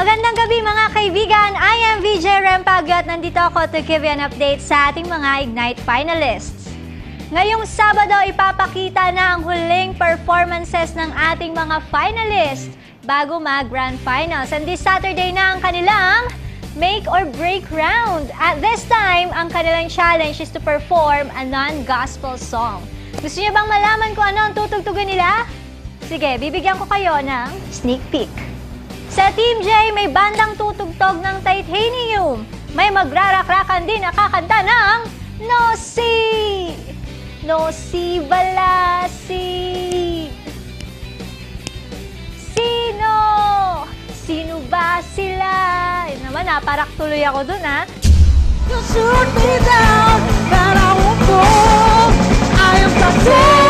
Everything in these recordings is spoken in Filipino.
Magandang gabi mga kaibigan, I am VJ Rempagyo at nandito ako to give you an update sa ating mga Ignite finalists. Ngayong Sabado, ipapakita na ang huling performances ng ating mga finalists bago mag-Grand Finals. And this Saturday na ang kanilang Make or Break round. At this time, ang kanilang challenge is to perform a non-gospel song. Gusto niyo bang malaman kung ano ang tutugtugan nila? Sige, bibigyan ko kayo ng sneak peek. Sa Team J, may bandang tutugtog ng Titanium. May magrarakrakan din na kakanta ng No Si! No Si Balasi! Sino? Sino ba sila? Yun naman, naparak tuloy ako dun, ha? You shoot me down, but I won't fall. I am titanium.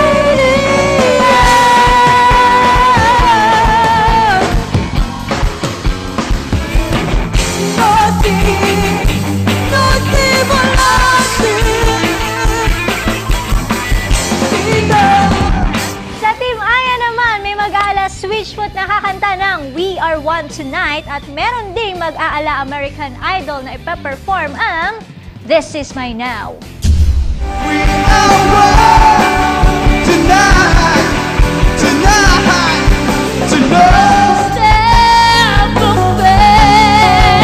Nothing but Sa Team Aya naman, may mag-aala Switchfoot na kakanta ng We Are One Tonight at meron ding mag-aala American Idol na ipaperform ang This Is My Now. We are one tonight, tonight, tonight. Step away.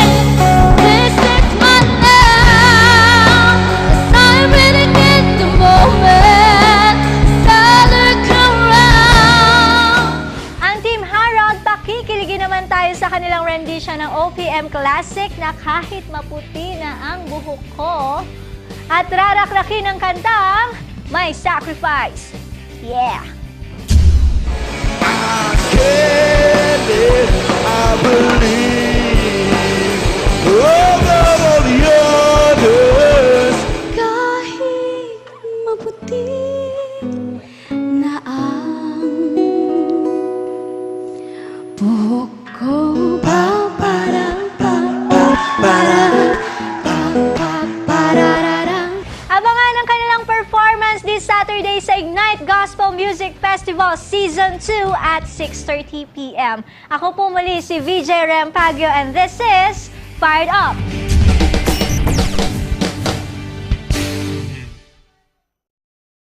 This is my now. I'm ready in the moment. Look around. Ang Team Harold, pakikiligin naman tayo sa kanilang rendition ng OPM Classic na Kahit Maputi na ang Buhok Ko at rarakrakin ang kantang My Sacrifice. Yeah! I can't live, I believe. Over all the others. Kahit maputi na ang buhok ko. Abangan ang kanilang performance this Saturday sa Ignite Gospel Music Festival Season 2 at 6:30 p.m. Ako po muli si VJ Rempagyo and this is Fired Up!